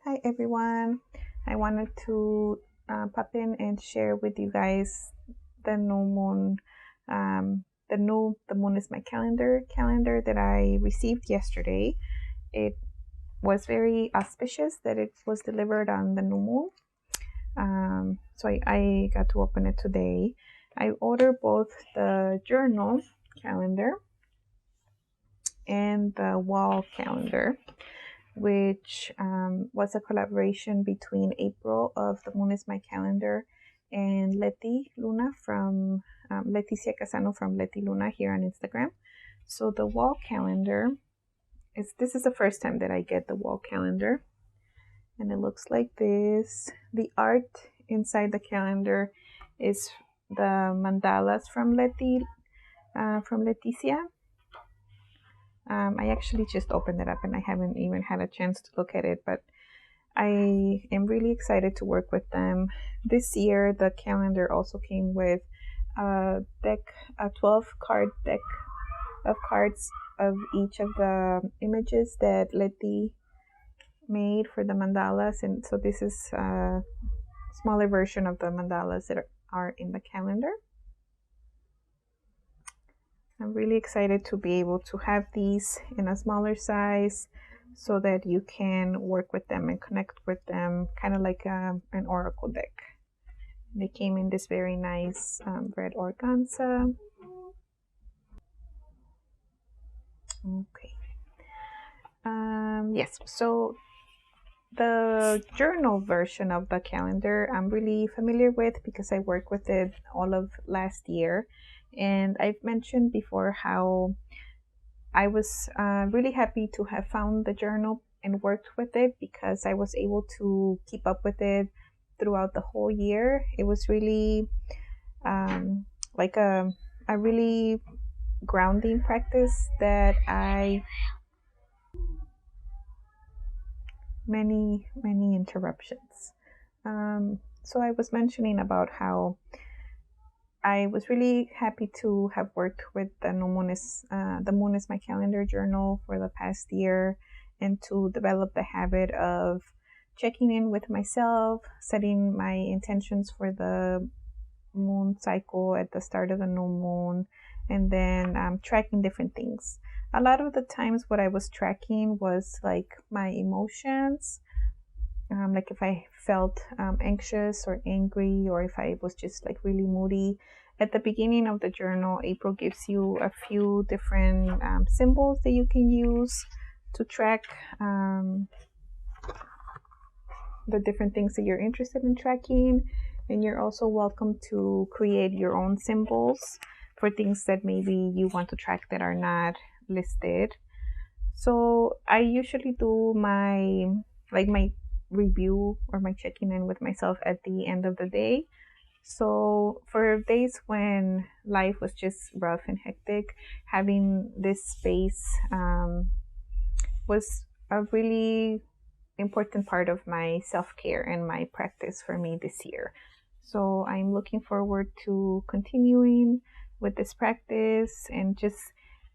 Hi everyone. I wanted to pop in and share with you guys the new moon, the moon is my calendar that I received yesterday. It was very auspicious that it was delivered on the new moon. So I got to open it today. I ordered both the journal calendar and the wall calendar, which was a collaboration between April of The Moon is My Calendar and Leti Luna from Leticia Casano from Leti Luna here on Instagram. So the wall calendar this is the first time that I get the wall calendar, and it looks like this. The art inside the calendar is the mandalas from Leticia. I actually just opened it up and I haven't even had a chance to look at it, but I am really excited to work with them. This year, the calendar also came with a 12 card deck of cards of each of the images that Leti made for the mandalas. And so this is a smaller version of the mandalas that are in the calendar. I'm really excited to be able to have these in a smaller size so that you can work with them and connect with them, kind of like an oracle deck. They came in this very nice red organza. Okay. Yes, so the journal version of the calendar I'm really familiar with because I worked with it all of last year. And I've mentioned before how I was really happy to have found the journal and worked with it because I was able to keep up with it throughout the whole year. It was really like a really grounding practice that many interruptions. So I was mentioning about how I was really happy to have worked with the Moon is My Calendar journal for the past year, and to develop the habit of checking in with myself, setting my intentions for the moon cycle at the start of the new moon, and then tracking different things. A lot of the times, what I was tracking was like my emotions, like if I felt anxious or angry, or if I was just like really moody. At the beginning of the journal, April gives you a few different symbols that you can use to track the different things that you're interested in tracking. And you're also welcome to create your own symbols for things that maybe you want to track that are not listed. So I usually do my review or my checking in with myself at the end of the day. So for days when life was just rough and hectic, having this space was a really important part of my self-care and my practice for me this year. So I'm looking forward to continuing with this practice, and just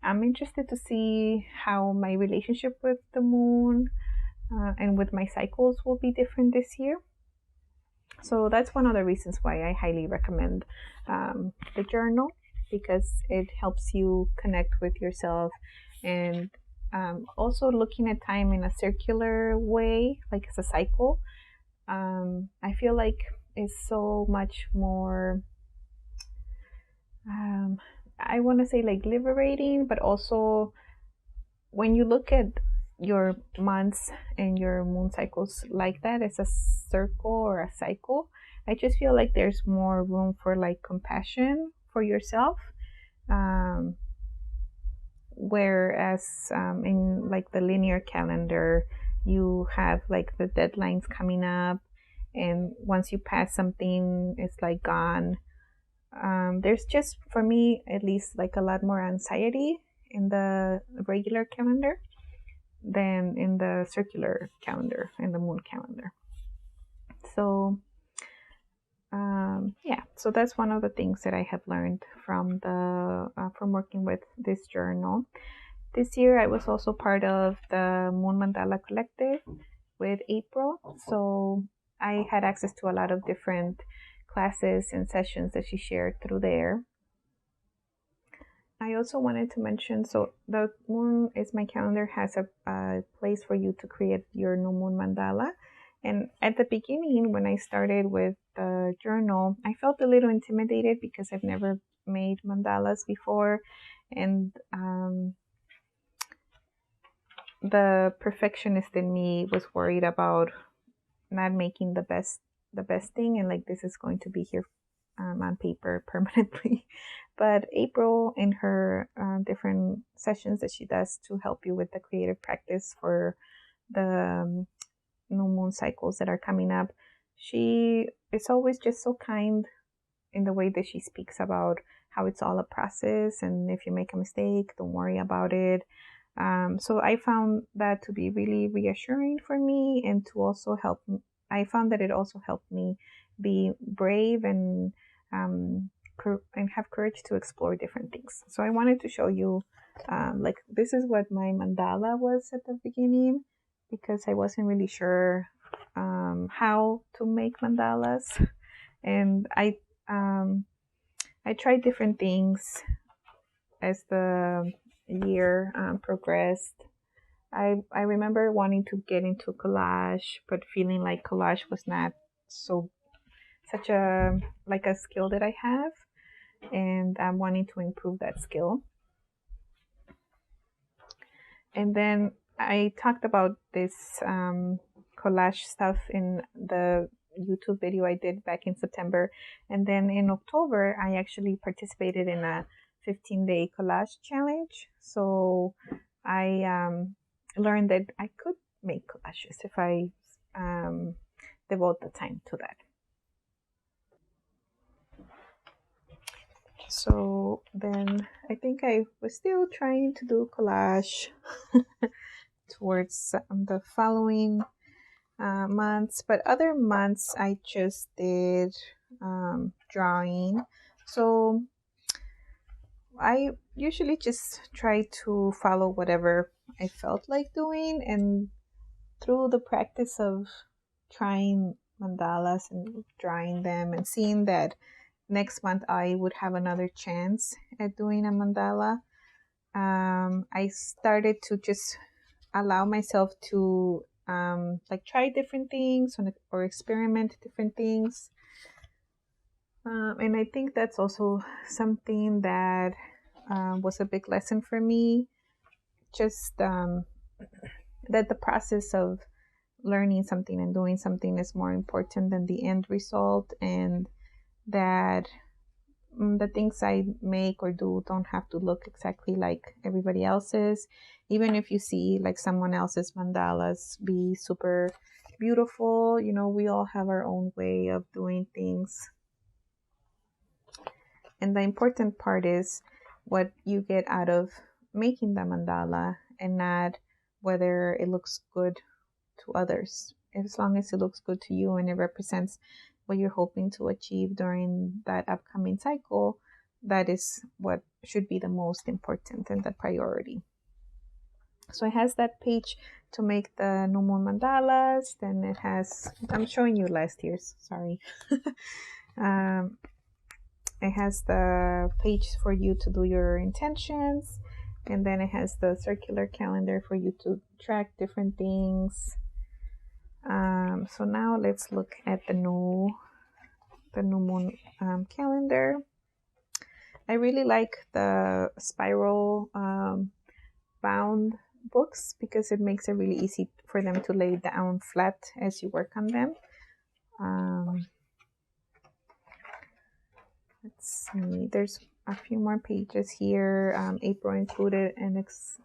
I'm interested to see how my relationship with the moon and with my cycles will be different this year. So that's one of the reasons why I highly recommend the journal, because it helps you connect with yourself, and also looking at time in a circular way, like as a cycle. I feel like is so much more, I want to say like liberating, but also when you look at your months and your moon cycles like that as a circle or a cycle, I just feel like there's more room for like compassion for yourself. Whereas in like the linear calendar, you have like the deadlines coming up, and once you pass something, it's like gone. There's just, for me at least, like a lot more anxiety in the regular calendar than in the circular calendar, in the moon calendar. So yeah, so that's one of the things that I have learned from working with this journal. This year I was also part of the Moon Mandala Collective, with April. So I had access to a lot of different classes and sessions that she shared through there. I also wanted to mention, so the Moon is My Calendar has a place for you to create your new moon mandala. And at the beginning, when I started with the journal, I felt a little intimidated because I've never made mandalas before. And the perfectionist in me was worried about not making the best thing, and like this is going to be here on paper permanently. But April, in her different sessions that she does to help you with the creative practice for the new moon cycles that are coming up, she is always just so kind in the way that she speaks about how it's all a process, and if you make a mistake, don't worry about it. So I found that to be really reassuring for me, and to also help. I found that it also helped me be brave and have courage to explore different things. So I wanted to show you, like this is what my mandala was at the beginning, because I wasn't really sure how to make mandalas, and I tried different things as the year progressed. I remember wanting to get into collage, but feeling like collage was not such a like a skill that I have, and I'm wanting to improve that skill. And then I talked about this collage stuff in the YouTube video I did back in September, and then in October I actually participated in a 15-day collage challenge. So I learned that I could make collages if I devote the time to that. So then I think I was still trying to do collage towards the following months, but other months I just did drawing. So I usually just try to follow whatever I felt like doing, and through the practice of trying mandalas and drawing them and seeing that next month I would have another chance at doing a mandala, I started to just allow myself to like try different things or experiment different things. And I think that's also something that was a big lesson for me. Just that the process of learning something and doing something is more important than the end result, and that the things I make or do don't have to look exactly like everybody else's. Even if you see like someone else's mandalas be super beautiful, you know, we all have our own way of doing things. And the important part is what you get out of making the mandala, and not whether it looks good to others. As long as it looks good to you and it represents what you're hoping to achieve during that upcoming cycle, that is what should be the most important and the priority. So it has that page to make the new moon mandalas. Then it has, I'm showing you last year's, sorry. It has the page for you to do your intentions, and then it has the circular calendar for you to track different things. So now let's look at the new moon calendar. I really like the spiral bound books because it makes it really easy for them to lay down flat as you work on them. Let's see, there's a few more pages here. April included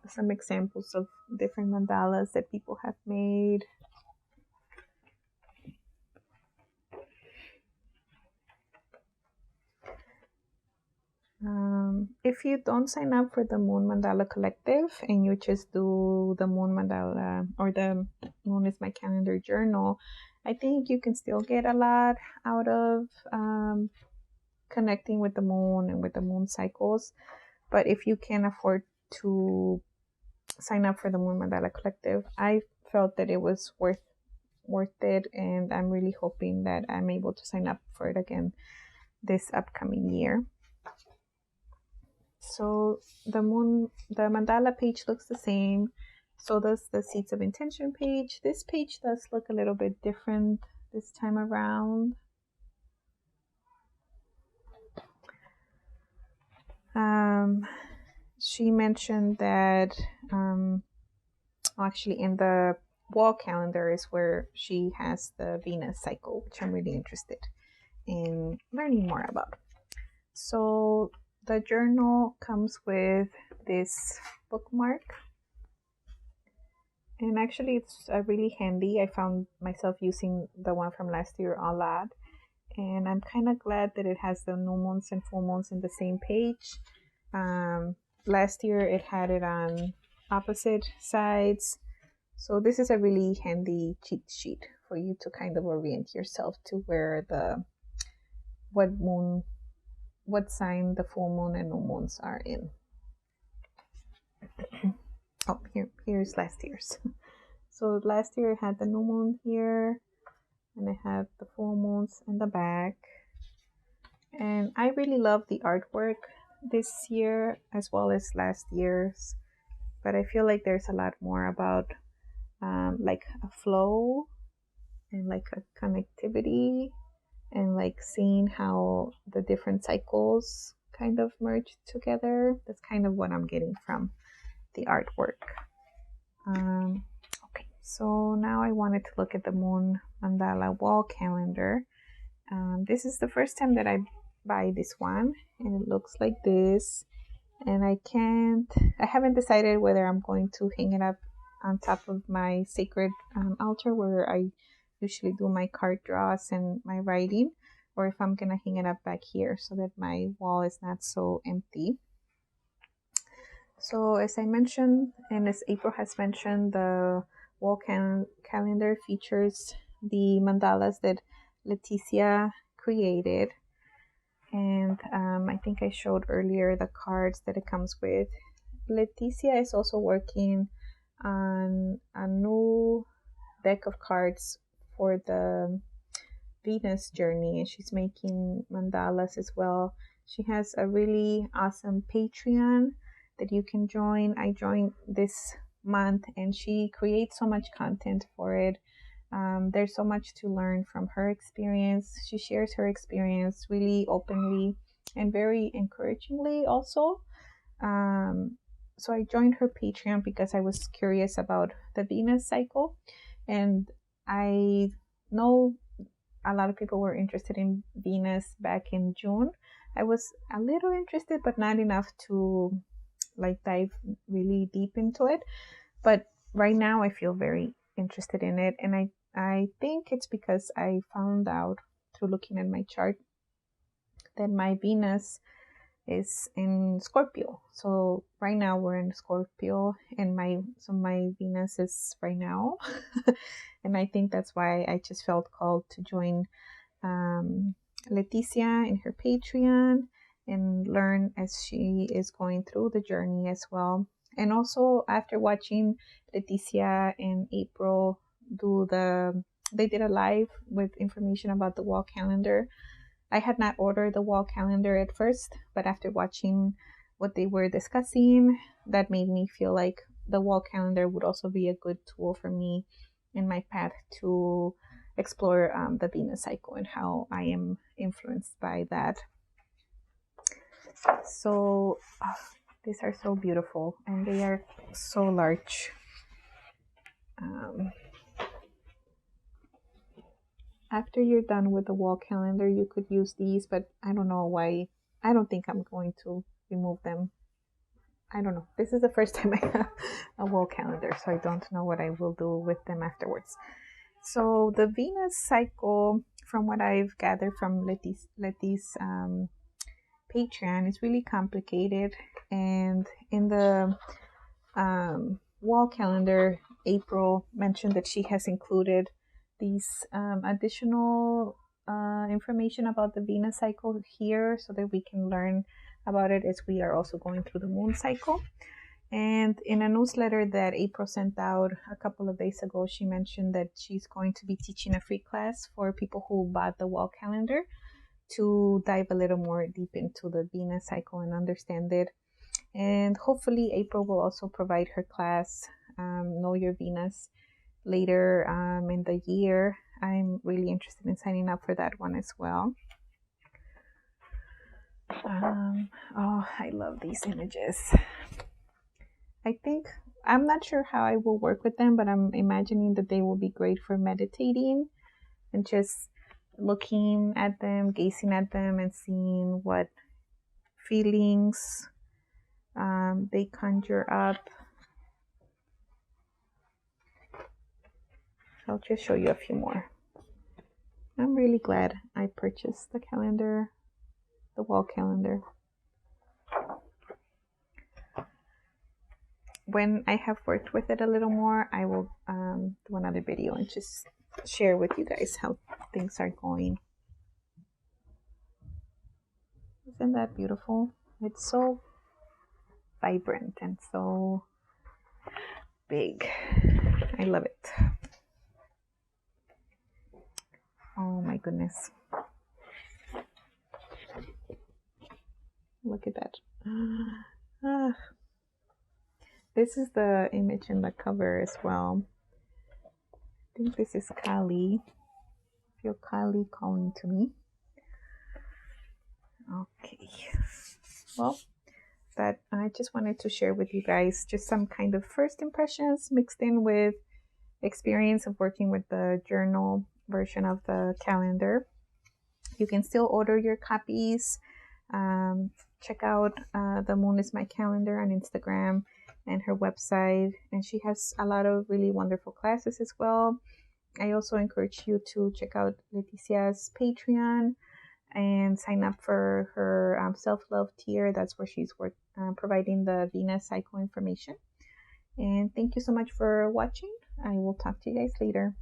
some examples of different mandalas that people have made. If you don't sign up for the Moon Mandala Collective and you just do the Moon Mandala or the Moon is My Calendar journal, I think you can still get a lot out of connecting with the moon and with the moon cycles. But if you can't afford to sign up for the Moon Mandala Collective, I felt that it was worth worth it, and I'm really hoping that I'm able to sign up for it again this upcoming year. So the mandala page looks the same. So does the Seeds of Intention page. This page does look a little bit different this time around. She mentioned that actually in the wall calendar is where she has the Venus cycle, which I'm really interested in learning more about. So the journal comes with this bookmark, and actually it's really handy. I found myself using the one from last year a lot, and I'm kind of glad that it has the new moons and full moons in the same page. Last year it had it on opposite sides, so this is a really handy cheat sheet for you to kind of orient yourself to where what sign the full moon and new moons are in. Oh, here's last year's. So last year I had the new moon here, and I have the full moons in the back. And I really love the artwork this year as well as last year's, but I feel like there's a lot more about like a flow and like a connectivity, and like seeing how the different cycles kind of merge together. That's kind of what I'm getting from the artwork. Okay, so now I wanted to look at the Moon Mandala wall calendar. This is the first time that I buy this one, and it looks like this. And I haven't decided whether I'm going to hang it up on top of my sacred altar where I usually do my card draws and my writing, or if I'm gonna hang it up back here so that my wall is not so empty. So as I mentioned, and as April has mentioned, the wall calendar features the mandalas that Leticia created. And I think I showed earlier the cards that it comes with. Leticia is also working on a new deck of cards for the Venus journey, and she's making mandalas as well. She has a really awesome Patreon that you can join. I joined this month, and she creates so much content for it. There's so much to learn from her experience. She shares her experience really openly and very encouragingly also. So I joined her Patreon because I was curious about the Venus cycle, and I know a lot of people were interested in Venus back in June. I was a little interested, but not enough to like dive really deep into it. But right now I feel very interested in it, and I think it's because I found out through looking at my chart that my Venus is in Scorpio. So right now we're in Scorpio, and my Venus is right now. And I think that's why I just felt called to join Leticia in her Patreon and learn as she is going through the journey as well. And also after watching Leticia and April they did a live with information about the wall calendar. I had not ordered the wall calendar at first, but after watching what they were discussing, that made me feel like the wall calendar would also be a good tool for me in my path to explore the Venus cycle and how I am influenced by that. So these are so beautiful, and they are so large. After you're done with the wall calendar, you could use these, but I don't know why. I don't think I'm going to remove them. I don't know. This is the first time I have a wall calendar, so I don't know what I will do with them afterwards. So the Venus cycle, from what I've gathered from Letty's Patreon, is really complicated. And in the wall calendar, April mentioned that she has included these additional information about the Venus cycle here so that we can learn about it as we are also going through the moon cycle. And in a newsletter that April sent out a couple of days ago, she mentioned that she's going to be teaching a free class for people who bought the wall calendar to dive a little more deep into the Venus cycle and understand it. And hopefully April will also provide her class, Know Your Venus, later in the year. I'm really interested in signing up for that one as well. Oh, I love these images. I'm not sure how I will work with them, but I'm imagining that they will be great for meditating and just looking at them, gazing at them, and seeing what feelings they conjure up. I'll just show you a few more. I'm really glad I purchased the calendar, the wall calendar. When I have worked with it a little more, I will do another video and just share with you guys how things are going. Isn't that beautiful? It's so vibrant and so big. I love it. Oh my goodness. Look at that. This is the image in the cover as well. I think this is Kali. Feel Kali calling to me. Okay. Well, that I just wanted to share with you guys just some kind of first impressions mixed in with experience of working with the journal version of the calendar. You can still order your copies. Check out The Moon is My Calendar on Instagram and her website, and she has a lot of really wonderful classes as well. I also encourage you to check out Leticia's Patreon and sign up for her self-love tier. That's where she's providing the Venus cycle information. And thank you so much for watching. I will talk to you guys later.